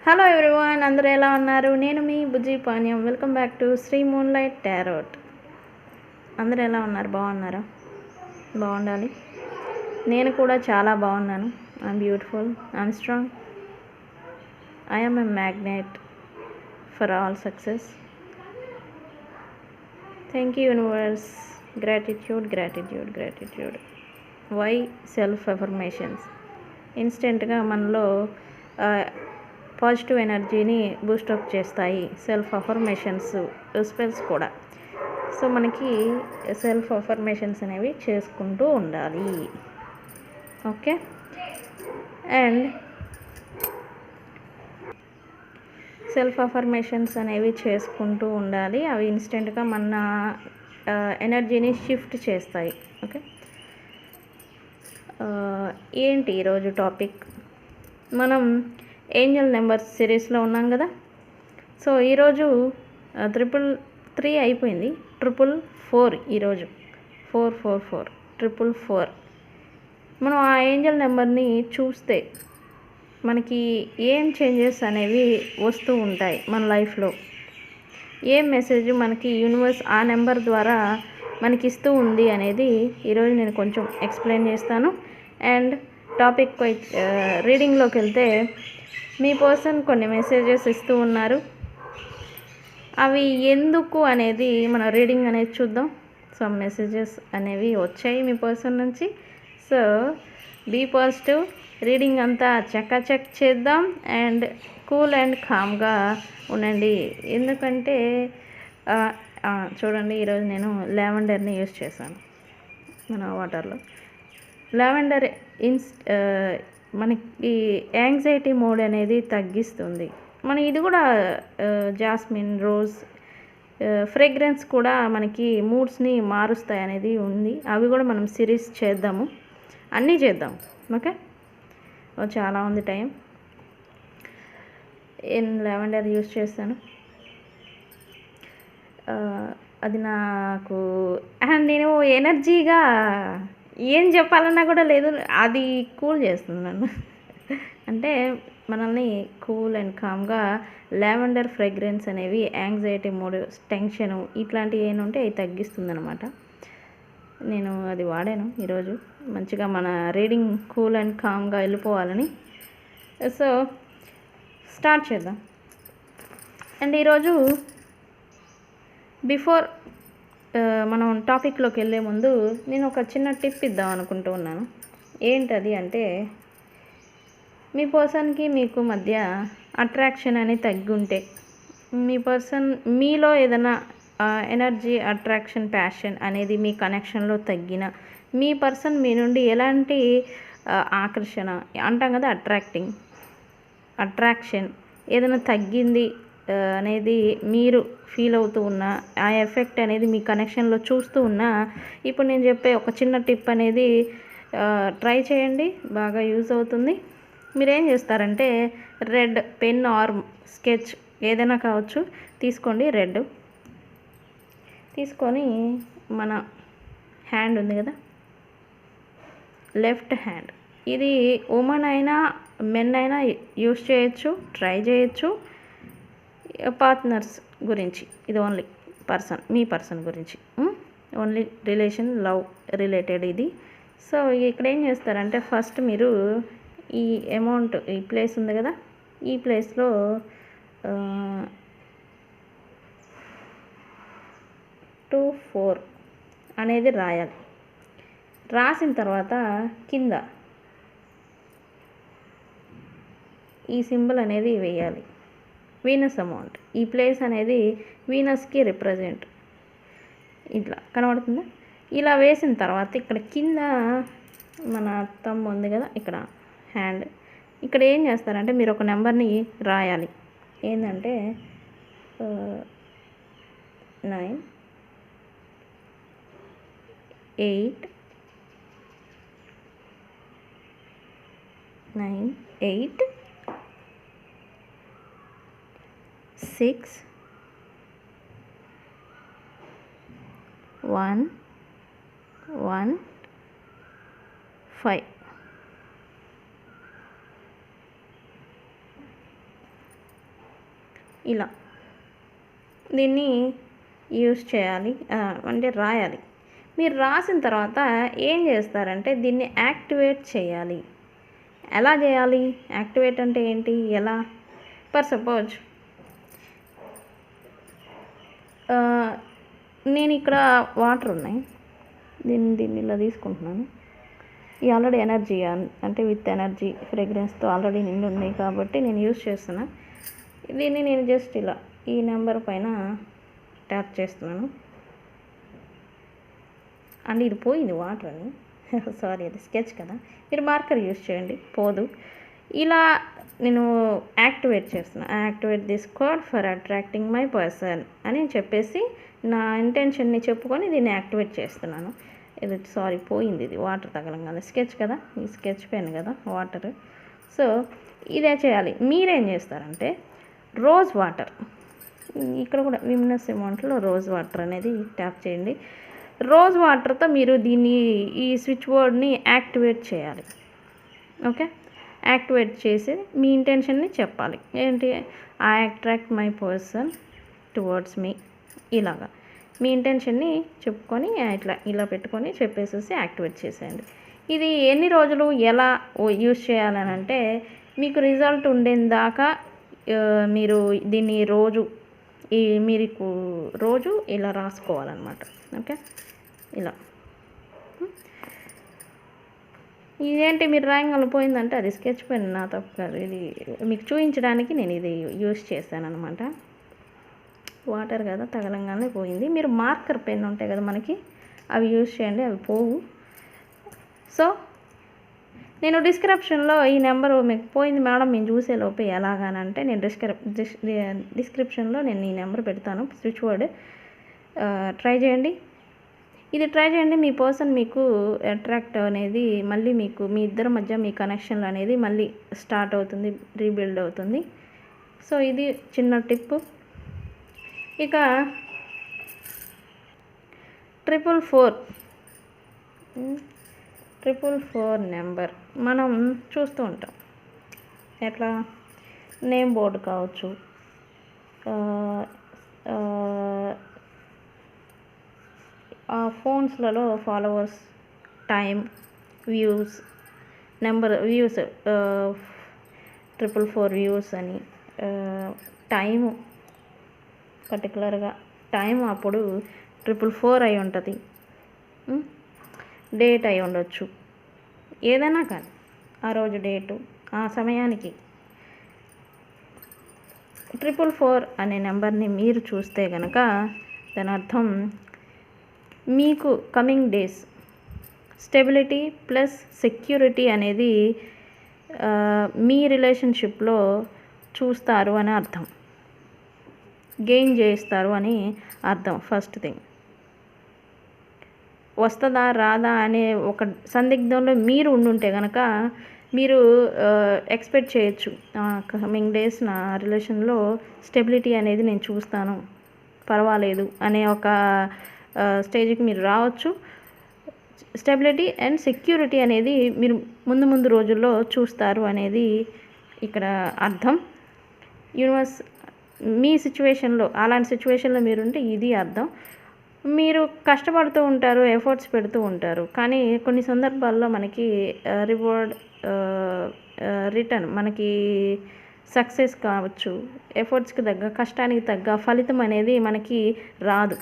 Hello everyone, అందరూ ఎలా ఉన్నారు? నేను మీ బుజ్జి పానీయం. Welcome back to Sri Moonlight Tarot. అందరూ ఎలా ఉన్నారు? బాగున్నారా? బాగుండాలి. నేను కూడా చాలా బాగున్నాను. I'm beautiful, I'm strong, I'm a magnet for all success. Thank you universe. Gratitude gratitude gratitude. Why self affirmations ఇన్స్టెంట్గా మనలో పాజిటివ్ ఎనర్జీని బూస్టప్ చేస్తాయి. సెల్ఫ్ అఫర్మేషన్స్ స్పెల్స్ కూడా. సో మనకి సెల్ఫ్ అఫర్మేషన్స్ అనేవి చేసుకుంటూ ఉండాలి. ఓకే. అండ్ సెల్ఫ్ అఫర్మేషన్స్ అనేవి చేసుకుంటూ ఉండాలి. అవి ఇన్స్టెంట్గా మన ఎనర్జీని షిఫ్ట్ చేస్తాయి. ఓకే. ఏంటి ఈరోజు టాపిక్? మనం ఏంజల్ నెంబర్స్ సిరీస్లో ఉన్నాం కదా. సో ఈరోజు 333 అయిపోయింది. 444 ఈరోజు 444 444. మనం ఆ ఏంజల్ నెంబర్ని చూస్తే మనకి ఏం చేంజెస్ అనేవి వస్తూ ఉంటాయి మన లైఫ్లో. ఏం మెసేజ్ మనకి యూనివర్స్ ఆ నెంబర్ ద్వారా మనకి ఇస్తూ ఉంది అనేది ఈరోజు నేను కొంచెం ఎక్స్ప్లెయిన్ చేస్తాను. అండ్ టాపిక్ రీడింగ్లోకి వెళ్తే, మీ పర్సన్ కొన్ని మెసేజెస్ ఇస్తూ ఉన్నారు. అవి ఎందుకు అనేది మన రీడింగ్ అనేది చూద్దాం. సమ్ మెసేజెస్ అనేవి వచ్చాయి మీ పర్సన్ నుంచి. So be positive. రీడింగ్ అంతా చెక్ చేద్దాం. అండ్ కూల్ అండ్ కామ్గా ఉండండి. ఎందుకంటే చూడండి, ఈరోజు నేను లావెండర్ని యూజ్ చేశాను మన వాటర్లో. లావెండర్ మనకి యాంగ్జైటీ మోడ్ అనేది తగ్గిస్తుంది. మన ఇది కూడా జాస్మిన్, రోజ్ ఫ్రేగ్రెన్స్ కూడా మనకి మూడ్స్ని మారుస్తాయి అనేది ఉంది. అవి కూడా మనం సిరీస్ చేద్దాము, అన్నీ చేద్దాం. ఓకే. చాలా ఉంది టైం. లావెండర్ యూజ్ చేస్తాను. అది నాకు నేను ఎనర్జీగా ఏం చెప్పాలన్నా కూడా లేదు, అది కూల్ చేస్తుంది నన్ను. అంటే మనల్ని కూల్ అండ్ కామ్గా లావెండర్ ఫ్రేగ్రెన్స్ అనేవి యాంగ్జైటీ మూడ్, టెన్షను ఇట్లాంటివి ఏముంటే అవి తగ్గిస్తుంది అనమాట. నేను అది వాడాను ఈరోజు. మంచిగా మన రీడింగ్ కూల్ అండ్ కామ్గా వెళ్ళిపోవాలని. సో స్టార్ట్ చేద్దాం. అండ్ ఈరోజు బిఫోర్ మనం టాపిక్లోకి వెళ్ళే ముందు నేను ఒక చిన్న టిప్ ఇద్దాం అనుకుంటూ ఉన్నాను. ఏంటది అంటే, మీ పర్సన్కి మీకు మధ్య అట్రాక్షన్ అని తగ్గుంటే, మీ పర్సన్ మీలో ఏదైనా ఎనర్జీ, అట్రాక్షన్, ప్యాషన్ అనేది మీ కనెక్షన్లో తగ్గిన, మీ పర్సన్ మీ నుండి ఎలాంటి ఆకర్షణ అంటాం కదా, అట్రాక్షన్ ఏదైనా తగ్గింది అనేది మీరు ఫీల్ అవుతూ ఉన్నా, ఆ ఎఫెక్ట్ అనేది మీ కనెక్షన్లో చూస్తూ ఉన్నా, ఇప్పుడు నేను చెప్పే ఒక చిన్న టిప్ అనేది ట్రై చేయండి. బాగా యూజ్ అవుతుంది. మీరేం చేస్తారంటే, రెడ్ పెన్ ఆర్ స్కెచ్ ఏదైనా కావచ్చు తీసుకోండి. రెడ్ తీసుకొని మన హ్యాండ్ ఉంది కదా, లెఫ్ట్ హ్యాండ్, ఇది ఉమెన్ అయినా మెన్ అయినా యూజ్ చేయొచ్చు, ట్రై చేయొచ్చు. పార్ట్నర్స్ గురించి, ఇది ఓన్లీ పర్సన్, మీ పర్సన్ గురించి, ఓన్లీ రిలేషన్, లవ్ రిలేటెడ్ ఇది. సో ఇక్కడ ఏం చేస్తారంటే, ఫస్ట్ మీరు ఈ అమౌంట్, ఈ ప్లేస్ ఉంది కదా, ఈ ప్లేస్లో 24 అనేది రాయాలి. రాసిన తర్వాత కింద ఈ సింబల్ అనేది వేయాలి. వీనస్ అమౌంట్, ఈ ప్లేస్ అనేది వీనస్కి రిప్రజెంట్. ఇట్లా కనబడుతుందా? ఇలా వేసిన తర్వాత ఇక్కడ కింద మన థంబ్ ఉంది కదా, ఇక్కడ హ్యాండ్, ఇక్కడ ఏం చేస్తారంటే మీరు ఒక నెంబర్ని రాయాలి. ఏంటంటే 9 8 6 1 1 5. ఇలా దీన్ని యూస్ చేయాలి, అంటే రాయాలి. మీరు రాసిన తర్వాత ఏం చేస్తారంటే దీన్ని యాక్టివేట్ చేయాలి. ఎలా చేయాలి? యాక్టివేట్ అంటే ఏంటి, ఎలా? ఫర్ సపోజ్ నేను ఇక్కడ వాటర్ ఉన్నాయి, దీన్ని ఇలా తీసుకుంటున్నాను. ఈ ఆల్రెడీ ఎనర్జీ అంటే విత్ ఎనర్జీ ఫ్రేగ్రెన్స్తో ఆల్రెడీ నిండి ఉన్నాయి కాబట్టి నేను యూస్ చేస్తున్నా. దీన్ని నేను జస్ట్ ఇలా ఈ నెంబర్ పైన ట్యాప్ చేస్తున్నాను. అండ్ ఇది పోయింది వాటర్ అని సారీ, అది స్కెచ్ కదా, మీరు మార్కర్ యూస్ చేయండి, పోదు. ఇలా నేను యాక్టివేట్ చేస్తున్నా. Activate this code for attracting my person అని చెప్పేసి నా ఇంటెన్షన్ని చెప్పుకొని దీన్ని యాక్టివేట్ చేస్తున్నాను. ఇది సారీ పోయింది, ఇది వాటర్ తగలంగానే. స్కెచ్ కదా, ఈ స్కెచ్ పెన్ కదా వాటర్. సో ఇదే చేయాలి. మీరేం చేస్తారంటే రోజ్ వాటర్, ఇక్కడ కూడా విమ్నస్ అమౌంట్లో రోజ్ వాటర్ అనేది ట్యాప్ చేయండి. రోజ్ వాటర్తో మీరు దీన్ని ఈ స్విచ్ బోర్డ్ని యాక్టివేట్ చేయాలి. ఓకే, యాక్టివేట్ చేసి మీ ఇంటెన్షన్ని చెప్పాలి. ఏంటి? I attract my person towards me, ఇలాగా మీ ఇంటెన్షన్ని చెప్పుకొని ఇలా పెట్టుకొని చెప్పేసేసి యాక్టివేట్ చేసేయండి. ఇది ఎన్ని రోజులు ఎలా యూస్ చేయాలని అంటే మీకు రిజల్ట్ ఉండేదాకా మీరు దీన్ని మీరు రోజు ఇలా రాసుకోవాలన్నమాట. ఓకే, ఇలా. ఇదేంటి మీరు రాయంగా పోయిందంటే అది స్కెచ్ పెన్, నా తప్పు కాదు. ఇది మీకు చూపించడానికి నేను ఇది యూస్ చేశాను అనమాట. వాటర్ కదా తగలంగానే పోయింది. మీరు మార్కర్ పెన్ ఉంటాయి కదా మనకి, అవి యూస్ చేయండి, అవి పోవు. సో నేను డిస్క్రిప్షన్లో ఈ నెంబరు మీకు పోయింది మేడం మేము చూసే లోపే ఎలాగానంటే నేను డిస్క్రిప్షన్లో నేను ఈ నెంబర్ పెడతాను, స్విచ్ వర్డ్. ట్రై చేయండి, ఇది ట్రై చేయండి. మీ పర్సన్ మీకు అట్రాక్ట్ అనేది మళ్ళీ మీకు మీ ఇద్దరి మధ్య మీ కనెక్షన్ అనేది మళ్ళీ స్టార్ట్ అవుతుంది, రీబిల్డ్ అవుతుంది. సో ఇది చిన్న టిప్. ఇక 444 నెంబర్ మనం చూస్తూ ఉంటాం. ఎట్లా? నేమ్ బోర్డు కావచ్చు, ఫోన్స్లలో followers, time, views, views 444 views అని, టైము పర్టికులర్గా టైం అప్పుడు 444 అయి ఉంటుంది, డేట్ అయి ఉండొచ్చు, ఏదైనా కానీ ఆ రోజు డేటు ఆ సమయానికి 444 అనే నెంబర్ని మీరు చూస్తే కనుక దాని అర్థం మీకు coming days stability plus security అనేది మీ రిలేషన్షిప్లో చూస్తారు అని అర్థం, గెయిన్ చేస్తారు అని అర్థం. ఫస్ట్ థింగ్, వస్తుందా రాదా అనే ఒక సందిగ్ధంలో మీరు ఉండుంటే కనుక మీరు ఎక్స్పెక్ట్ చేయొచ్చు, కమింగ్ డేస్ నా రిలేషన్లో స్టెబిలిటీ అనేది నేను చూస్తాను, పర్వాలేదు అనే ఒక స్టేజ్కి మీరు రావచ్చు. స్టెబిలిటీ అండ్ సెక్యూరిటీ అనేది మీరు ముందు రోజుల్లో చూస్తారు అనేది ఇక్కడ అర్థం. యూనివర్స్ మీ సిచ్యువేషన్లో, అలాంటి సిచ్యువేషన్లో మీరుంటే ఇది అర్థం. మీరు కష్టపడుతూ ఉంటారు, ఎఫర్ట్స్ పెడుతూ ఉంటారు, కానీ కొన్ని సందర్భాల్లో మనకి రివార్డ్ రిటర్న్, మనకి సక్సెస్ కావచ్చు, ఎఫర్ట్స్కి తగ్గ కష్టానికి తగ్గ ఫలితం అనేది మనకి రాదు.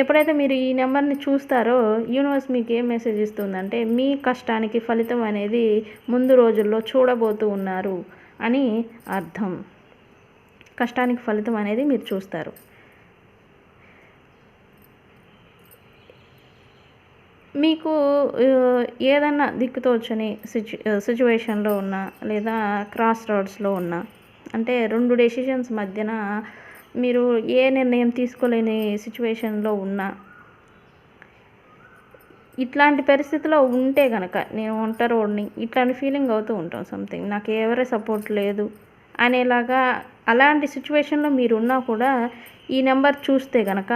ఎప్పుడైతే మీరు ఈ నెంబర్ని చూస్తారో యూనివర్స్ మీకు ఏం మెసేజ్ ఇస్తుందంటే మీ కష్టానికి ఫలితం అనేది ముందు రోజుల్లో చూడబోతూ ఉన్నారు అని అర్థం. కష్టానికి ఫలితం అనేది మీరు చూస్తారు. మీకు ఏదన్నా దిక్కుతోచని సిచ్యువేషన్లో ఉన్నా లేదా క్రాస్ రోడ్స్లో ఉన్నా, అంటే రెండు డెసిషన్స్ మధ్యన మీరు ఏ నిర్ణయం తీసుకోలేని సిచ్యువేషన్లో ఉన్నా, ఇట్లాంటి పరిస్థితిలో ఉంటే కనుక నేను ఒంటరోడిని ఇట్లాంటి ఫీలింగ్ అవుతూ ఉంటాం. సంథింగ్ నాకు ఎవరి సపోర్ట్ లేదు అనేలాగా అలాంటి సిచ్యువేషన్లో మీరున్నా కూడా ఈ నెంబర్ చూస్తే కనుక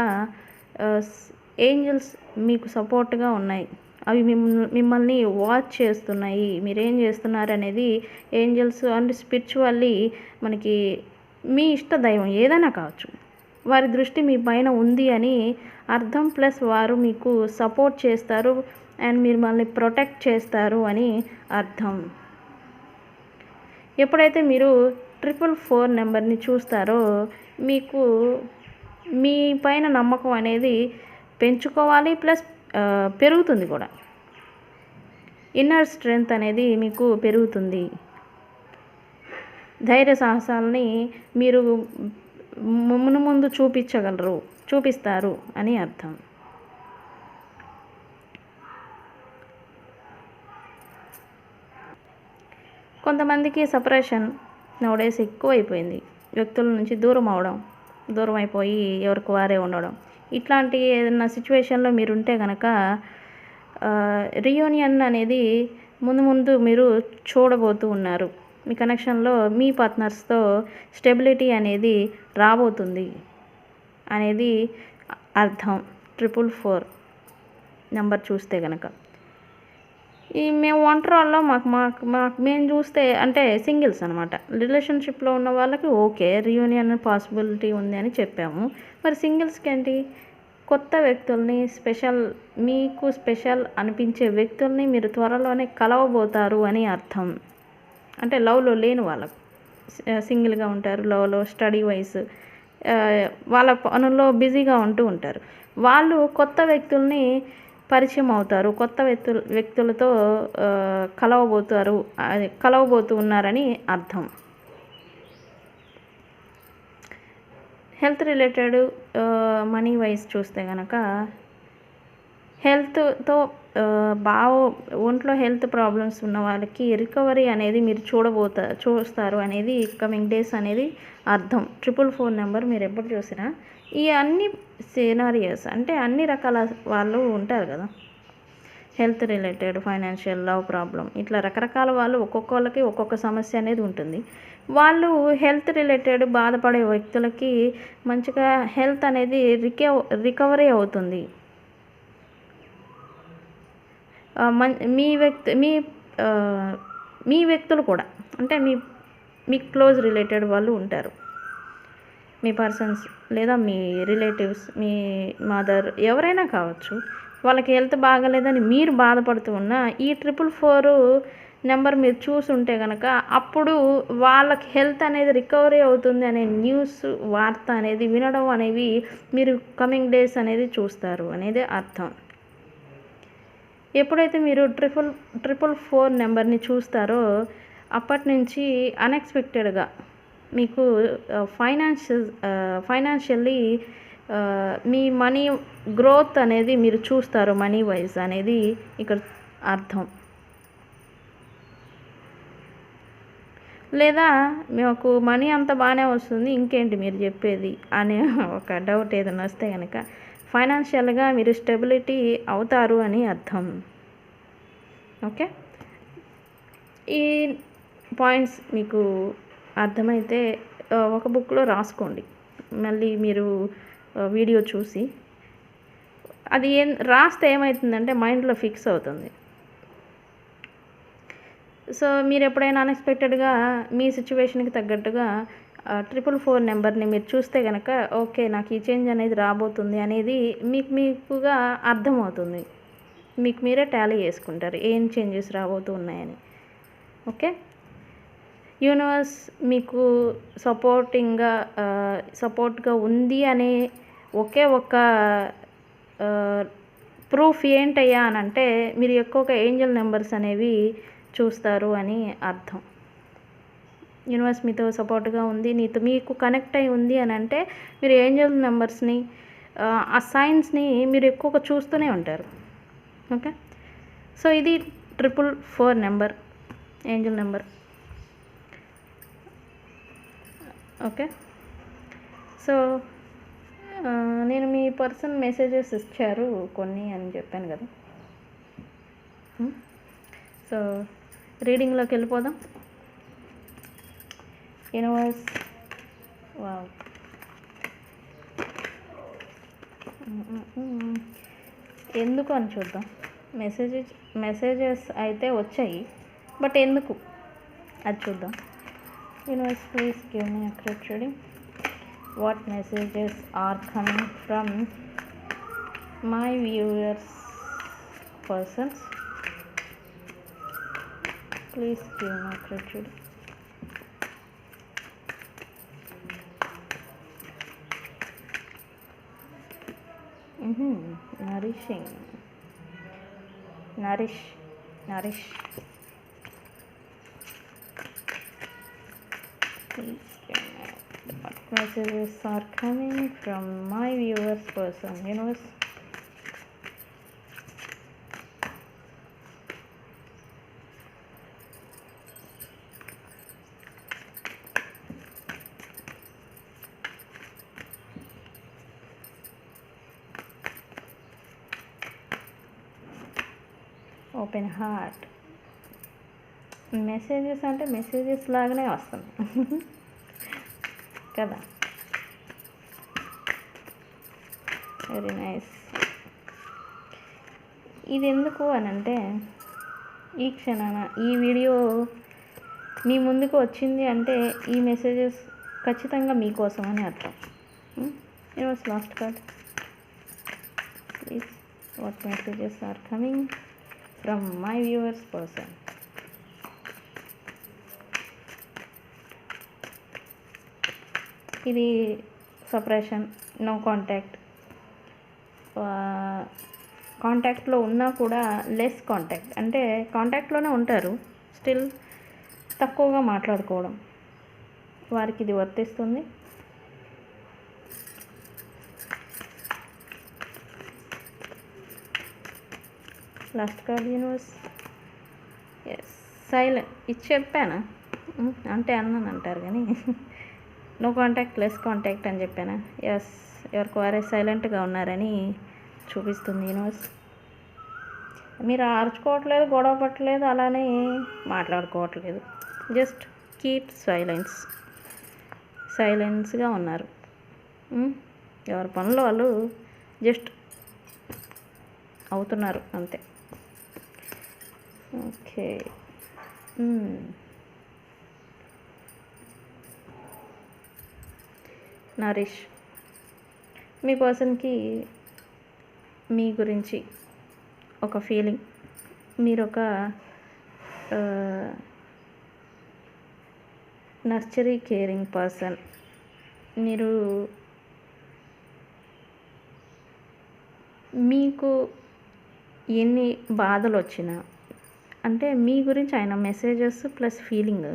ఏంజల్స్ మీకు సపోర్ట్గా ఉన్నాయి, అవి మిమ్మల్ని వాచ్ చేస్తున్నాయి, మీరేం చేస్తున్నారు అనేది ఏంజల్స్ అండ్ స్పిరిచువల్లీ మనకి మీ ఇష్ట దైవం ఏదైనా కావచ్చు, వారి దృష్టి మీ పైన ఉంది అని అర్థం. ప్లస్ వారు మీకు సపోర్ట్ చేస్తారు అండ్ మిమ్మల్ని ప్రొటెక్ట్ చేస్తారు అని అర్థం. ఎప్పుడైతే మీరు 444 నెంబర్ని చూస్తారో మీకు మీ పైన నమ్మకం అనేది పెంచుకోవాలి, ప్లస్ పెరుగుతుంది కూడా. ఇన్నర్ స్ట్రెంగ్త్ అనేది మీకు పెరుగుతుంది. ధైర్య సాహసాలని మీరు ముందు చూపిస్తారు అని అర్థం. కొంతమందికి సపరేషన్ నౌడేస్ ఎక్కువైపోయింది. వ్యక్తుల నుంచి దూరం అయిపోయి ఎవరికి వారే ఉండడం. ఇట్లాంటి ఏదైనా సిచ్యువేషన్లో మీరు ఉంటే కనుక రీయూనియన్ అనేది ముందు మీరు చూడబోతూ ఉన్నారు. మీ కనెక్షన్లో మీ పార్ట్నర్స్తో స్టెబిలిటీ అనేది రాబోతుంది అనేది అర్థం. 444 నెంబర్ చూస్తే కనుక మేము ఒంటరి వాళ్ళలో మేము చూస్తే అంటే సింగిల్స్ అనమాట. రిలేషన్షిప్లో ఉన్న వాళ్ళకి ఓకే రీయూనియన్ పాసిబిలిటీ ఉంది అని చెప్పాము. మరి సింగిల్స్కి ఏంటి? కొత్త వ్యక్తుల్ని మీకు స్పెషల్ అనిపించే వ్యక్తుల్ని మీరు త్వరలోనే కలవబోతారు అని అర్థం. అంటే లవ్లో లేని వాళ్ళకు, సింగిల్గా ఉంటారు, లవ్లో స్టడీ వైజ్ వాళ్ళ పనుల్లో బిజీగా ఉంటూ ఉంటారు. వాళ్ళు కొత్త వ్యక్తుల్ని పరిచయం అవుతారు, కొత్త వ్యక్తులతో కలవబోతూ ఉన్నారని అర్థం. హెల్త్ రిలేటెడ్ మనీ వైజ్ చూస్తే కనుక హెల్త్తో ఒంట్లో హెల్త్ ప్రాబ్లమ్స్ ఉన్న వాళ్ళకి రికవరీ అనేది మీరు చూస్తారు అనేది కమింగ్ డేస్ అనేది అర్థం. 444 నెంబర్ మీరు ఎప్పుడు చూసినా ఈ అన్ని సినారియోస్ అంటే అన్ని రకాల వాళ్ళు ఉంటారు కదా, health related, financial, love problem, ఇట్లా రకరకాల వాళ్ళు ఒక్కొక్కళ్ళకి ఒక్కొక్క సమస్య అనేది ఉంటుంది. వాళ్ళు హెల్త్ రిలేటెడ్ బాధపడే వ్యక్తులకి మంచిగా హెల్త్ అనేది రికవరీ అవుతుంది. మీ వ్యక్తులు కూడా అంటే మీ క్లోజ్ రిలేటెడ్ వాళ్ళు ఉంటారు, మీ పర్సన్స్ లేదా మీ రిలేటివ్స్, మీ మదర్ ఎవరైనా కావచ్చు. వాళ్ళకి హెల్త్ బాగాలేదని మీరు బాధపడుతూ ఉన్న ఈ 444 నెంబర్ మీరు చూసుంటే కనుక అప్పుడు వాళ్ళకి హెల్త్ అనేది రికవరీ అవుతుంది అనే వార్త అనేది వినడం అనేవి మీరు కమింగ్ డేస్ అనేది చూస్తారు అనేది అర్థం. ఎప్పుడైతే మీరు 444 నెంబర్ని చూస్తారో అప్పటి నుంచి అన్ఎక్స్పెక్టెడ్గా మీకు ఫైనాన్షియల్లీ మీ మనీ గ్రోత్ అనేది మీరు చూస్తారు. మనీ వైజ్ అనేది ఇక్కడ అర్థం. లేదా మీకు మనీ అంత బాగానే వస్తుంది ఇంకేంటి మీరు చెప్పేది అనే ఒక డౌట్ ఏదైనా వస్తే కనుక ఫైనాన్షియల్గా మీరు స్టెబిలిటీ అవుతారు అని అర్థం. ఓకే, ఈ పాయింట్స్ మీకు అర్థమైతే ఒక బుక్లో రాసుకోండి. మళ్ళీ మీరు వీడియో చూసి అది రాస్తే ఏమవుతుందంటే మైండ్లో ఫిక్స్ అవుతుంది. సో మీరు ఎప్పుడైనా అన్ఎక్స్పెక్టెడ్గా మీ సిచ్యువేషన్కి తగ్గట్టుగా 444 నెంబర్ని మీరు చూస్తే కనుక ఓకే నాకు ఈ చేంజ్ అనేది రాబోతుంది అనేది మీకుగా అర్థమవుతుంది. మీకు మీరే టాలీ చేసుకుంటారు ఏం చేంజెస్ రాబోతూ ఉన్నాయని. ఓకే, యూనివర్స్ మీకు సపోర్ట్గా ఉంది అనే ఒకే ఒక ప్రూఫ్ ఏంటయ్యా అని అంటే మీరు ఎక్కువగా ఏంజల్ నెంబర్స్ అనేవి చూస్తారు అని అర్థం. యూనివర్స్ మీతో సపోర్ట్గా ఉంది, మీకు కనెక్ట్ అయి ఉంది అని అంటే మీరు ఏంజల్ నెంబర్స్ని ఆ సైన్స్ని మీరు ఎక్కువగా చూస్తూనే ఉంటారు. ఓకే, సో ఇది 444 number, Angel number. Okay, so నేను మీ పర్సన్ మెసేజెస్ ఇచ్చారు కొన్ని అని చెప్పాను కదా. సో రీడింగ్లోకి వెళ్ళిపోదాం. యూనివర్స్ వావ్, ఎందుకు అని చూద్దాం. మెసేజెస్ అయితే వచ్చాయి బట్ ఎందుకు అది చూద్దాం. Universe, please give me accurate reading. What messages are coming from my viewers persons? Please give me accurate reading. Nourishing. Nourish. What messages are coming from my viewers person? Universe. Open heart. Messages అంటే messages లాగానే వస్తుంది కదా. Very nice. ఇది ఎందుకు అని అంటే ఈ క్షణాన ఈ వీడియో మీ ముందుకు వచ్చింది అంటే ఈ మెసేజెస్ ఖచ్చితంగా మీకోసం అని అర్థం. Universe last card please. What messages are coming from my viewers person? ఇది సపరేషన్, నో కాంటాక్ట్. కాంటాక్ట్లో ఉన్నా కూడా లెస్ కాంటాక్ట్, అంటే కాంటాక్ట్లోనే ఉంటారు, స్టిల్ తక్కువగా మాట్లాడుకోవడం, వారికి ఇది వర్తిస్తుంది. Last card universe. Yes, silent. ఇది చెప్పానా అంటే అన్నాను అంటారు కానీ నో కాంటాక్ట్ లెస్ కాంటాక్ట్ అని చెప్పానా? ఎస్, ఎవరికి వారే సైలెంట్గా ఉన్నారని చూపిస్తుంది యూనివర్స్. మీరు ఆర్చుకోవట్లేదు, గొడవ పట్టలేదు, అలానే మాట్లాడుకోవట్లేదు, జస్ట్ కీప్ సైలెన్స్గా ఉన్నారు. ఎవరి పనులు వాళ్ళు జస్ట్ అవుతున్నారు అంతే. ఓకే. నరేష్, మీ పర్సన్కి మీ గురించి ఒక ఫీలింగ్, మీరు ఒక నర్చరీ కేరింగ్ పర్సన్. మీకు ఎన్ని బాధలు వచ్చినా, అంటే మీ గురించి ఆయన మెసేజెస్ ప్లస్ ఫీలింగ్,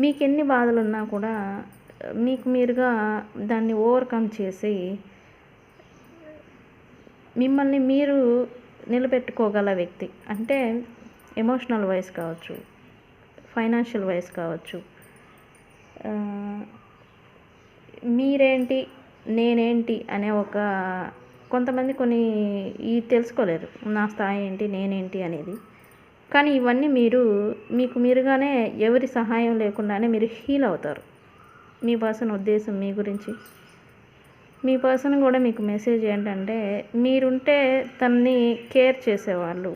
మీకు ఎన్ని బాధలు ఉన్నా కూడా మీకు మీరుగా దాన్ని ఓవర్కమ్ చేసి మిమ్మల్ని మీరు నిలబెట్టుకోగల వ్యక్తి. అంటే ఎమోషనల్ వైజ్ కావచ్చు, ఫైనాన్షియల్ వైజ్ కావచ్చు, మీరేంటి నేనేంటి అనే ఒక కొంతమంది ఈ తెలుసుకోలేరు, నా స్థాయి ఏంటి నేనేంటి అనేది. కానీ ఇవన్నీ మీకు మీరుగానే ఎవరి సహాయం లేకుండానే మీరు హీల్ అవుతారు. మీ పర్సన్ ఉద్దేశం మీ గురించి. మీ పర్సన్ కూడా మీకు మెసేజ్ ఏంటంటే మీరుంటే తనని కేర్ చేసేవాళ్ళు.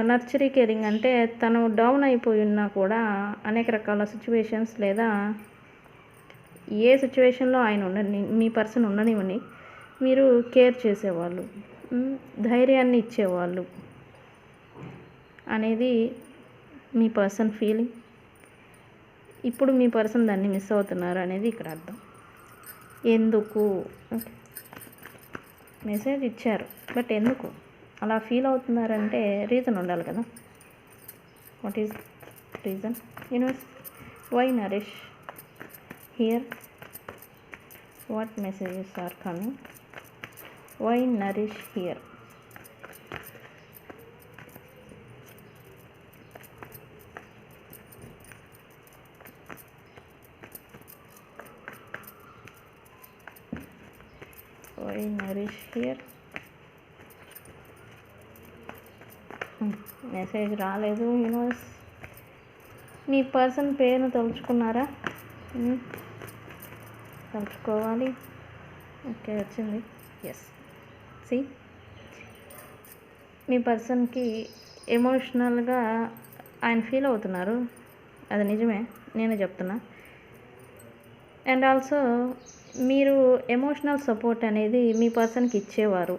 నర్చరీ కేరింగ్ అంటే తను డౌన్ అయిపోయి ఉన్నా కూడా అనేక రకాల సిచ్యువేషన్స్ లేదా ఏ సిచ్యువేషన్లో ఆయన ఉండని, మీ పర్సన్ ఉండనివ్వని, మీరు కేర్ చేసేవాళ్ళు, ధైర్యాన్ని ఇచ్చేవాళ్ళు అనేది మీ పర్సన్ ఫీలింగ్. ఇప్పుడు మీ పర్సన్ దాన్ని మిస్ అవుతున్నారు అనేది ఇక్కడ అర్థం. ఎందుకు మెసేజ్ ఇచ్చారు, బట్ ఎందుకు అలా ఫీల్ అవుతున్నారంటే రీజన్ ఉండాలి కదా. What is reason universe? Why nourish here? What messages are coming? Why nourish here? Why nourish here? Message రాలేదు యూనివర్స్. మీ పర్సన్ పేరును తలుచుకున్నారా? తలుచుకోవాలి. ఓకే, వచ్చింది. ఎస్. మీ పర్సన్కి ఎమోషనల్గా ఆయన ఫీల్ అవుతున్నారు, అది నిజమే, నేనే చెప్తున్నా. అండ్ ఆల్సో మీరు ఎమోషనల్ సపోర్ట్ అనేది మీ పర్సన్కి ఇచ్చేవారు.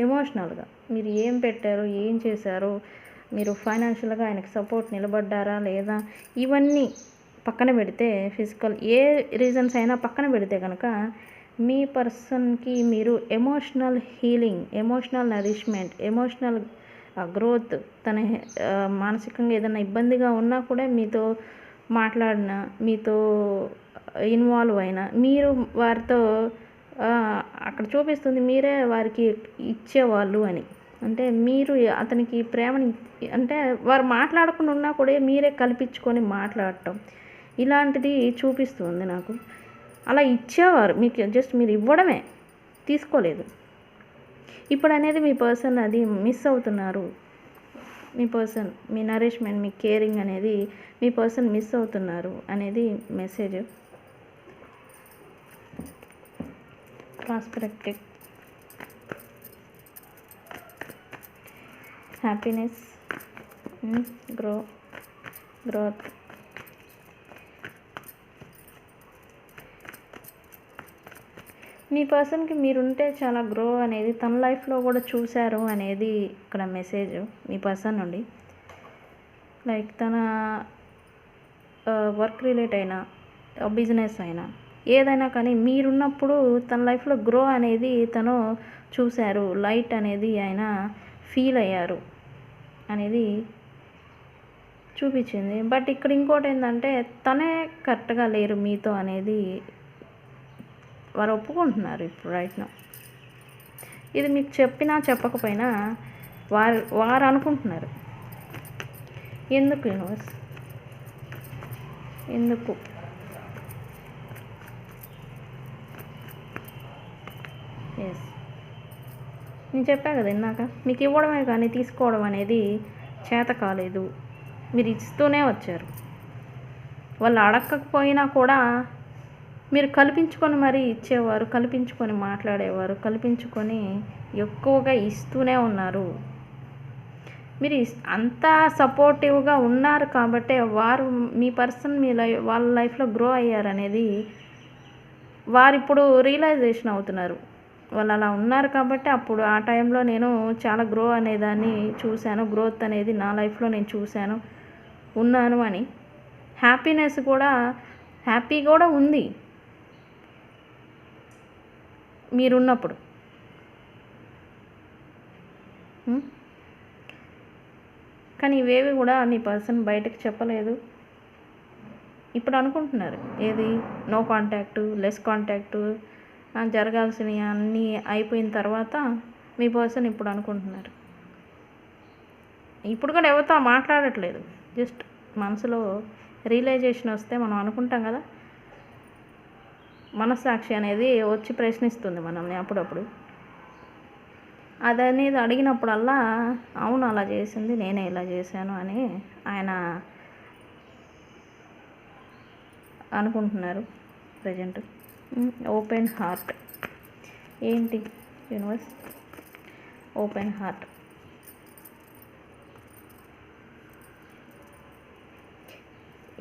ఎమోషనల్గా మీరు ఏం పెట్టారు, ఏం చేశారు, మీరు ఫైనాన్షియల్గా ఆయనకి సపోర్ట్ నిలబడ్డారా లేదా, ఇవన్నీ పక్కన పెడితే, ఫిజికల్ ఏ రీజన్స్ అయినా పక్కన పెడితే కనుక మీ పర్సన్కి మీరు emotional healing, emotional nourishment, emotional growth, తన మానసికంగా ఏదైనా ఇబ్బందిగా ఉన్నా కూడా మీతో మాట్లాడిన, మీతో ఇన్వాల్వ్ అయిన, మీరు వారితో అక్కడ చూపిస్తుంది మీరే వారికి ఇచ్చేవాళ్ళు అని. అంటే మీరు అతనికి ప్రేమని, అంటే వారు మాట్లాడకుండా ఉన్నా కూడా మీరే కల్పించుకొని మాట్లాడటం, ఇలాంటిది చూపిస్తుంది నాకు. అలా ఇచ్చేవారు మీకు, జస్ట్ మీరు ఇవ్వడమే, తీసుకోలేదు. ఇప్పుడు అనేది మీ పర్సన్ అది మిస్ అవుతున్నారు. మీ పర్సన్ మీ నరిష్మెంట్, మీ కేరింగ్ అనేది మీ పర్సన్ మిస్ అవుతున్నారు అనేది మెసేజ్. Prosperity, happiness, growth. మీ పర్సన్కి మీరుంటే చాలా గ్రో అనేది తన లైఫ్లో కూడా చూశారు అనేది ఇక్కడ మెసేజ్ మీ పర్సన్ నుండి. లైక్ తన వర్క్ రిలేట్ అయినా, బిజినెస్ అయినా, ఏదైనా కానీ మీరున్నప్పుడు తన లైఫ్లో గ్రో అనేది తను చూశారు, లైట్ అనేది ఆయన ఫీల్ అయ్యారు అనేది చూపించింది. బట్ ఇక్కడ ఇంకోటి ఏంటంటే తనే కరెక్ట్గా లేరు మీతో అనేది వారు ఒప్పుకుంటున్నారు ఇప్పుడు రైట్ నౌ. ఇది మీకు చెప్పినా చెప్పకపోయినా వారు అనుకుంటున్నారు. ఎందుకు యూనివర్స్, ఎందుకు? ఎస్, నేను చెప్పా కదా ఇందాక, మీకు ఇవ్వడమే కానీ తీసుకోవడం అనేది చేత కాలేదు. మీరు ఇస్తూనే వచ్చారు. వాళ్ళు అడగకపోయినా కూడా మీరు కల్పించుకొని మరీ ఇచ్చేవారు, కల్పించుకొని మాట్లాడేవారు, కల్పించుకొని ఎక్కువగా ఇస్తూనే ఉన్నారు. మీరు అంతా సపోర్టివ్గా ఉన్నారు కాబట్టే వారు మీ పర్సన్ మీ వాళ్ళ లైఫ్లో గ్రో అయ్యారు అనేది వారు ఇప్పుడు రియలైజేషన్ అవుతున్నారు. వాళ్ళు అలా ఉన్నారు కాబట్టి అప్పుడు ఆ టైంలో నేను చాలా గ్రో అనేదాన్ని చూశాను, గ్రోత్ అనేది నా లైఫ్లో నేను చూశాను, ఉన్నాను అని. హ్యాపీనెస్ కూడా, హ్యాపీ కూడా ఉంది మీరున్నప్పుడు. కానీ ఇవేవి కూడా మీ పర్సన్ బయటకు చెప్పలేదు. ఇప్పుడు అనుకుంటున్నారు ఏది, నో కాంటాక్టు, లెస్ కాంటాక్టు, జరగాల్సినవి అన్నీ అయిపోయిన తర్వాత మీ పర్సన్ ఇప్పుడు అనుకుంటున్నారు. ఇప్పుడు కూడా ఎవరితో మాట్లాడట్లేదు, జస్ట్ మనసులో రియలైజేషన్ వస్తే మనం అనుకుంటాం కదా, మనస్సాక్షి అనేది వచ్చి ప్రశ్నిస్తుంది మనల్ని అప్పుడప్పుడు. అదనేది అడిగినప్పుడల్లా అవును అలా చేసింది, నేనే ఇలా చేశాను అని ఆయన అనుకుంటున్నారు ప్రజెంట్. ఓపెన్ హార్ట్ ఏంటి యూనివర్స్? ఓపెన్ హార్ట్,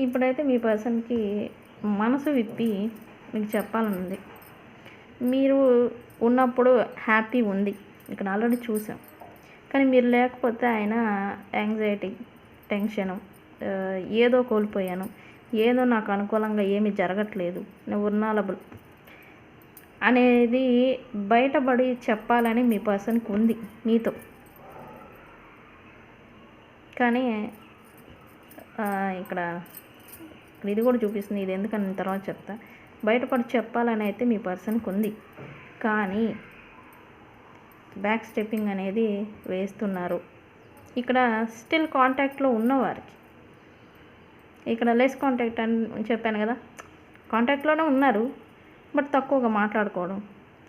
ఇప్పుడైతే మీ పర్సన్కి మనసు విప్పి మీకు చెప్పాలనుంది. మీరు ఉన్నప్పుడు హ్యాపీ ఉంది, ఇక్కడ ఆల్రెడీ చూసాం. కానీ మీరు లేకపోతే ఆయన యాంగ్జైటీ, టెన్షను, ఏదో కోల్పోయాను, ఏదో నాకు అనుకూలంగా ఏమీ జరగట్లేదు, నేను వుర్నాలబుల్ అనేది బయటపడి చెప్పాలని మీ పర్సన్కి ఉంది మీతో. కానీ ఇక్కడ ఇది కూడా చూపిస్తుంది, ఇది ఎందుకని నేను తర్వాత చెప్తా. బయటపడి చెప్పాలని అయితే మీ పర్సన్కి ఉంది, కానీ బ్యాక్ స్టెప్పింగ్ అనేది వేస్తున్నారు. ఇక్కడ స్టిల్ కాంటాక్ట్లో ఉన్నవారికి, ఇక్కడ లెస్ కాంటాక్ట్ అని చెప్పాను కదా, కాంటాక్ట్లోనే ఉన్నారు బట్ తక్కువగా మాట్లాడుకోవడం,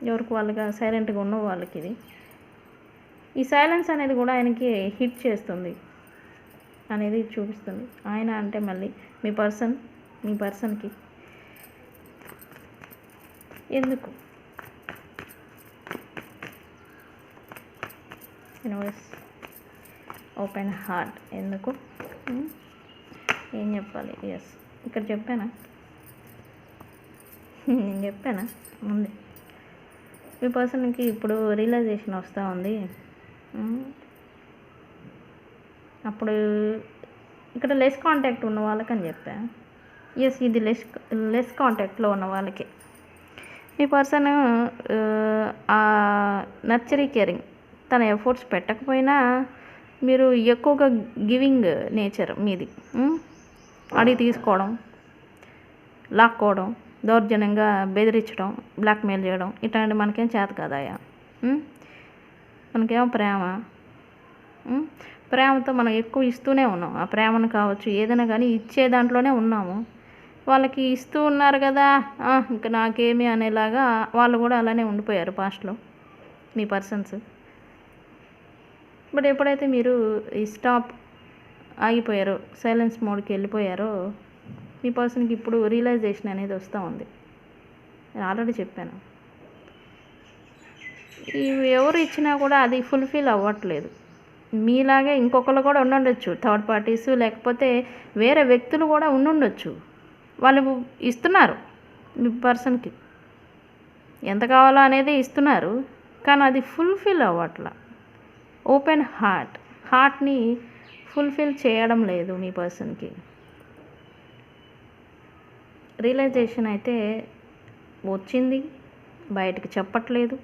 ఎవరికి వాళ్ళుగా సైలెంట్గా ఉన్న వాళ్ళకి ఇది. ఈ సైలెన్స్ అనేది కూడా ఆయనకి హిట్ చేస్తుంది అనేది చూపిస్తుంది. ఆయన అంటే మళ్ళీ మీ పర్సన్కి ఎందుకు యూనివర్స్? ఓపెన్ హార్ట్ ఎందుకు? ఏం చెప్పాలి? ఎస్, ఇక్కడ చెప్పానా? నేను చెప్పానా ముందే? మీ పర్సన్కి ఇప్పుడు రియలైజేషన్ వస్తూ ఉంది. అప్పుడు ఇక్కడ లెస్ కాంటాక్ట్ ఉన్న వాళ్ళకని చెప్పా. ఎస్, ఇది లెస్ కాంటాక్ట్లో ఉన్న వాళ్ళకి మీ పర్సన్ నర్చరీ కేరింగ్ తన ఎఫర్ట్స్ పెట్టకపోయినా మీరు ఎక్కువగా గివింగ్ నేచర్ మీది. అడిగి తీసుకోవడం, లాక్కోవడం, దౌర్జన్యంగా బెదిరించడం, బ్లాక్మెయిల్ చేయడం ఇట్లాంటి మనకేం చేత కాదాయా? మనకేమో ప్రేమతో మనం ఎక్కువ ఇస్తూనే ఉన్నాం. ఆ ప్రేమను కావచ్చు ఏదైనా కానీ ఇచ్చే దాంట్లోనే ఉన్నాము. వాళ్ళకి ఇస్తూ ఉన్నారు కదా, ఇంకా నాకేమి అనేలాగా వాళ్ళు కూడా అలానే ఉండిపోయారు పాస్ట్లో మీ పర్సన్స్. బట్ ఎప్పుడైతే మీరు ఈ స్టాప్ ఆగిపోయారో, సైలెన్స్ మోడ్కి వెళ్ళిపోయారో, మీ పర్సన్కి ఇప్పుడు రియలైజేషన్ అనేది వస్తూ ఉంది. నేను ఆల్రెడీ చెప్పాను, ఇవి ఎవరు ఇచ్చినా కూడా అది ఫుల్ఫిల్ అవ్వట్లేదు. మీలాగే ఇంకొకరు కూడా ఉండుండొచ్చు, థర్డ్ పార్టీస్, లేకపోతే వేరే వ్యక్తులు కూడా ఉండుండొచ్చు. వాళ్ళు ఇస్తున్నారు మీ పర్సన్కి ఎంత కావాలో అనేది ఇస్తున్నారు, కానీ అది ఫుల్ఫిల్ అవ్వట్లా. ఓపెన్ హార్ట్ని ఫుల్ఫిల్ చేయడం లేదు మీ పర్సన్కి. రియలైజేషన్ అయితే వచ్చింది, బయటకు చెప్పట్లేదు.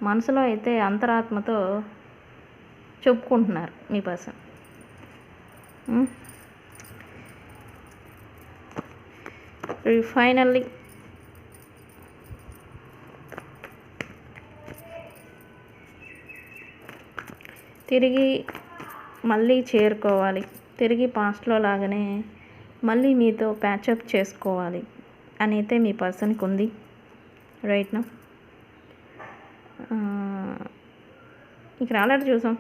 మనసులో అయితే అంతరాత్మతో చెప్పుకుంటున్నారు మీ పర్సన్. ఫైనల్లీ తిరిగి మళ్ళీ చేరుకోవాలి, తిరిగి పాస్ట్లో లాగానే మళ్ళీ మీతో ప్యాచప్ చేసుకోవాలి అని అయితే మీ పర్సన్కి ఉంది రైట్ నా. ఇక్కడ ఆల్రెడీ చూసాం,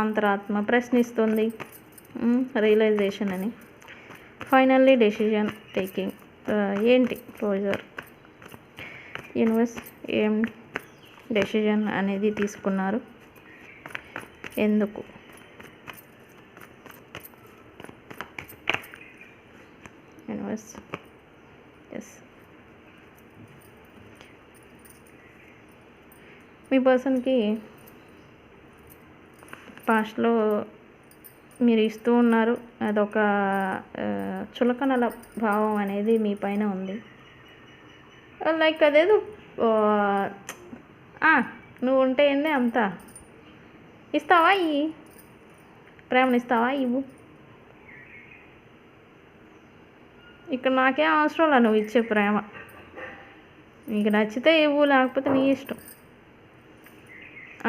అంతరాత్మ ప్రశ్నిస్తుంది రియలైజేషన్ అని. ఫైనల్లీ డెసిషన్ టేకింగ్ ఏంటి క్లోజర్, యూనివర్స్ ఏం డెసిషన్ అనేది తీసుకున్నారు, ఎందుకు? యూనివర్స్ ఎస్, మీ పర్సన్కి పాస్ట్లో మీరు ఇస్తూ ఉన్నారు, అదొక చులకనల భావం అనేది మీ పైన ఉంది. లైక్ అదేదో నువ్వు ఉంటే ఏంది అంతా ఇస్తావా, ఈ ప్రేమను ఇస్తావా, ఇవ్వు, ఇక్కడ నాకేం అవసరం లేదు నువ్వు ఇచ్చే ప్రేమ, నీకు నచ్చితే ఇవ్వు, లేకపోతే నీ ఇష్టం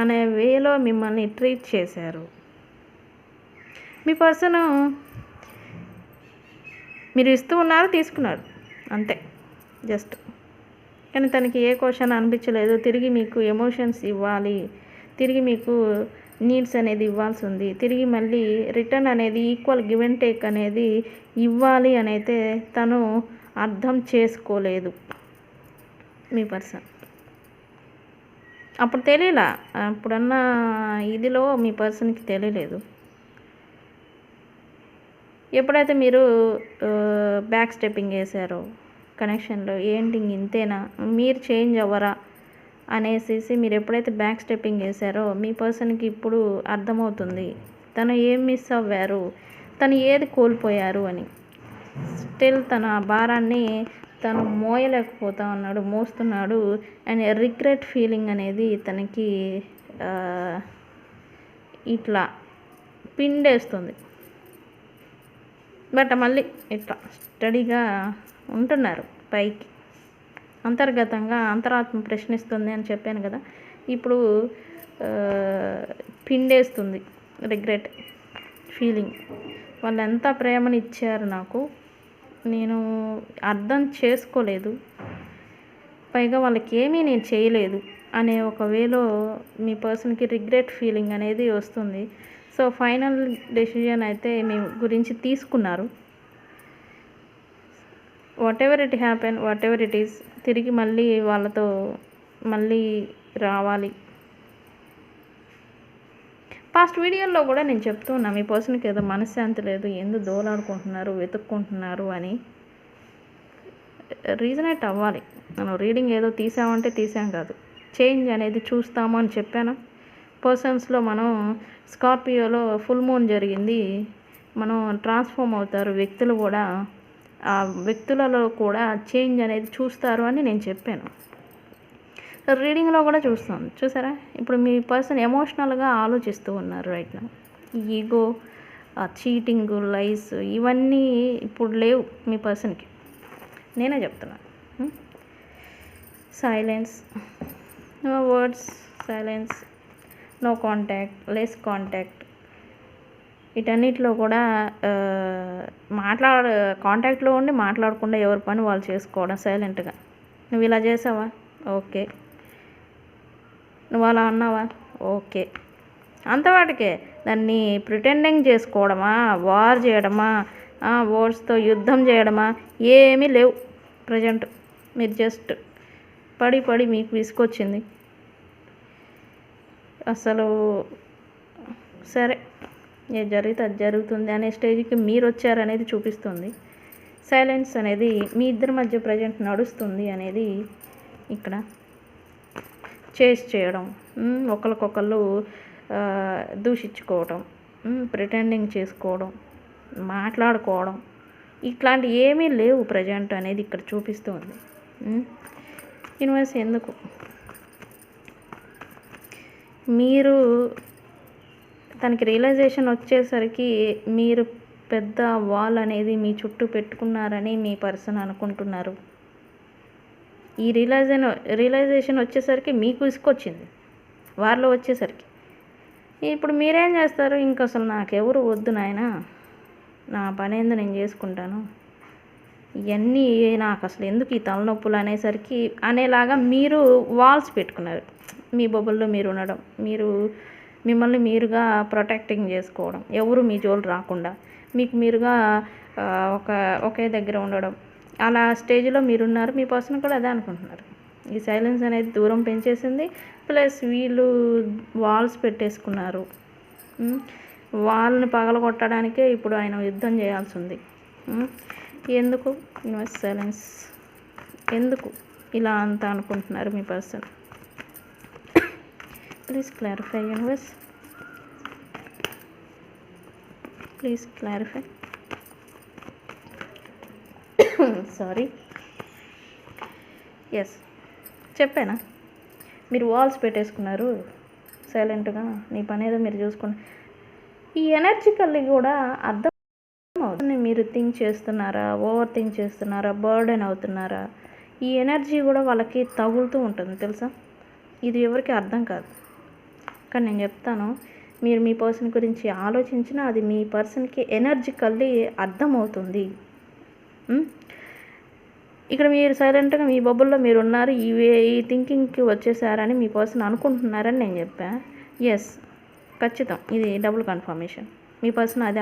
అనే వేలో మిమ్మల్ని ట్రీట్ చేశారు మీ పర్సన్. మీరు ఇస్తూ ఉన్నారు, తీసుకున్నాడు అంతే జస్ట్. కానీ తనకి ఏ క్వశ్చన్ అనిపించలేదు, తిరిగి మీకు ఎమోషన్స్ ఇవ్వాలి, తిరిగి మీకు నీడ్స్ అనేది ఇవ్వాల్సి ఉంది, తిరిగి మళ్ళీ రిటర్న్ అనేది ఈక్వల్ గివ్ అండ్ టేక్ అనేది ఇవ్వాలి అని అయితే తను అర్థం చేసుకోలేదు మీ పర్సన్. అప్పుడు తెలియలా, అప్పుడన్న ఇదిలో మీ పర్సన్కి తెలియలేదు. ఎప్పుడైతే మీరు బ్యాక్ స్టెప్పింగ్ వేసారో కనెక్షన్లో, ఏంటి ఇంతేనా, మీరు చేంజ్ అవ్వరా అనేసి మీరు ఎప్పుడైతే బ్యాక్ స్టెప్పింగ్ వేసారో మీ పర్సన్కి ఇప్పుడు అర్థమవుతుంది తను ఏం మిస్ అవ్వారు, తను ఏది కోల్పోయారు అని. స్టిల్ తన భారాన్ని తను మోయలేకపోతా ఉన్నాడు, మోస్తున్నాడు. అండ్ రిగ్రెట్ ఫీలింగ్ అనేది తనకి ఇట్లా పిండేస్తుంది. బట్ మళ్ళీ ఇట్లా స్టడీగా ఉంటున్నారు పైకి. అంతర్గతంగా అంతరాత్మ ప్రశ్నిస్తుంది అని చెప్పాను కదా, ఇప్పుడు పిండేస్తుంది రిగ్రెట్ ఫీలింగ్. వాళ్ళు ఎంత ప్రేమని ఇచ్చారు నాకు, నేను అర్థం చేసుకోలేదు, పైగా వాళ్ళకి ఏమీ నేను చేయలేదు అనే ఒక వేలో మీ పర్సన్కి రిగ్రెట్ ఫీలింగ్ అనేది వస్తుంది. సో ఫైనల్ డెసిజన్ అయితే మీ గురించి తీసుకున్నారు. What ever it happen, what ever it is, తిరిగి మళ్ళీ వాళ్ళతో మళ్ళీ రావాలి. పాస్ట్ వీడియోల్లో కూడా నేను చెప్తూ ఉన్నా మీ పర్సన్కి ఏదో మనశ్శాంతి లేదు, ఎందుకు దోలాడుకుంటున్నారు, వెతుక్కుంటున్నారు అని. రీజనేట్ అవ్వాలి. మనం రీడింగ్ ఏదో తీసామంటే తీసాం కాదు, చేంజ్ అనేది చూస్తాము అని చెప్పాను. పర్సన్స్లో మనం స్కార్పియోలో ఫుల్ మూన్ జరిగింది, మనం ట్రాన్స్ఫార్మ్ అవుతారు వ్యక్తులు కూడా, ఆ వ్యక్తులలో కూడా చేంజ్ అనేది చూస్తారు అని నేను చెప్పాను. రీడింగ్లో కూడా చూస్తాం, చూసారా. ఇప్పుడు మీ పర్సన్ ఎమోషనల్గా ఆలోచిస్తూ ఉన్నారు రైట్ నా. ఈగో, చీటింగ్, లైస్ ఇవన్నీ ఇప్పుడు లేవు మీ పర్సన్కి, నేనే చెప్తున్నాను. Silence, no words, silence, no contact, less contact, వీటన్నిటిలో కూడా కాంటాక్ట్లో ఉండి మాట్లాడకుండా ఎవరి పని వాళ్ళు చేసుకోవడం సైలెంట్గా. నువ్వు ఇలా చేసావా, ఓకే. నువ్వు అలా అన్నావా, ఓకే. అంతవాటికే. దాన్ని ప్రిటెండింగ్ చేసుకోవడమా, వార్ చేయడమా, వర్డ్స్తో యుద్ధం చేయడమా ఏమీ లేవు ప్రజెంట్. మీరు జస్ట్ పడి మీకు విసుకొచ్చింది అసలు. సరే, ఏది జరిగితే అది జరుగుతుంది అనే స్టేజ్కి మీరు వచ్చారనేది చూపిస్తుంది. సైలెన్స్ అనేది మీ ఇద్దరి మధ్య ప్రజెంట్ నడుస్తుంది అనేది ఇక్కడ. చేస్ చేయడం, ఒకరికొకళ్ళు దూషించుకోవడం, ప్రిటెండింగ్ చేసుకోవడం, మాట్లాడుకోవడం, ఇట్లాంటి ఏమీ లేవు ప్రజెంట్ అనేది ఇక్కడ చూపిస్తుంది. యూనివర్స్ ఎందుకు మీరు తనకి రియలైజేషన్ వచ్చేసరికి మీరు పెద్ద వాల్ అనేది మీ చుట్టూ పెట్టుకున్నారని మీ పర్సన్ అనుకుంటున్నారు. ఈ రియలైజేషన్ వచ్చేసరికి మీకు ఇసుకొచ్చింది వారిలో వచ్చేసరికి. ఇప్పుడు మీరేం చేస్తారు, ఇంక అసలు నాకెవరు వద్దు నాయన, నా పని ఏందో నేను చేసుకుంటాను, ఇవన్నీ నాకు అసలు ఎందుకు ఈ తలనొప్పులు అనేసరికి అనేలాగా మీరు వాల్స్ పెట్టుకున్నారు. మీ బొబ్బల్లో మీరు ఉండడం, మిమ్మల్ని మీరుగా ప్రొటెక్టింగ్ చేసుకోవడం, ఎవరు మీ జోలు రాకుండా మీకు మీరుగా ఒకే దగ్గర ఉండడం, అలా స్టేజ్లో మీరున్నారు. మీ పర్సన్ కూడా అదే అనుకుంటున్నారు. ఈ సైలెన్స్ అనేది దూరం పెంచేసింది. ప్లస్ వీళ్ళు వాల్స్ పెట్టేసుకున్నారు. వాళ్ళని పగలగొట్టడానికే ఇప్పుడు ఆయన యుద్ధం చేయాల్సి ఉంది. ఎందుకు యూనివర్స్ సైలెన్స్, ఎందుకు ఇలా అంతా అనుకుంటున్నారు మీ person? Please clarify universe, please clarify. Sorry, yes చెప్పానా, మీరు వాల్స్ పెట్టేసుకున్నారు సైలెంట్గా, నీ పని ఏదో మీరు చూసుకున్నారు. ఈ ఎనర్జికల్లీ కూడా అర్థం అవుతుంది. మీరు థింక్ చేస్తున్నారా, ఓవర్ థింక్ చేస్తున్నారా, బర్డెన్ అవుతున్నారా, ఈ ఎనర్జీ కూడా వాళ్ళకి తగులుతూ ఉంటుంది తెలుసా. ఇది ఎవరికి అర్థం కాదు, కానీ నేను చెప్తాను. మీరు మీ పర్సన్ గురించి ఆలోచించినా అది మీ పర్సన్కి ఎనర్జికల్లీ అర్థమవుతుంది. ఇక్కడ మీరు సైలెంట్గా మీ బబుల్లో మీరు ఉన్నారు, ఈ థింకింగ్కి వచ్చేసారని మీ పర్సన్ అనుకుంటున్నారని నేను చెప్పాను. ఎస్, ఖచ్చితం, ఇది డబుల్ కన్ఫర్మేషన్. మీ పర్సన్ అదే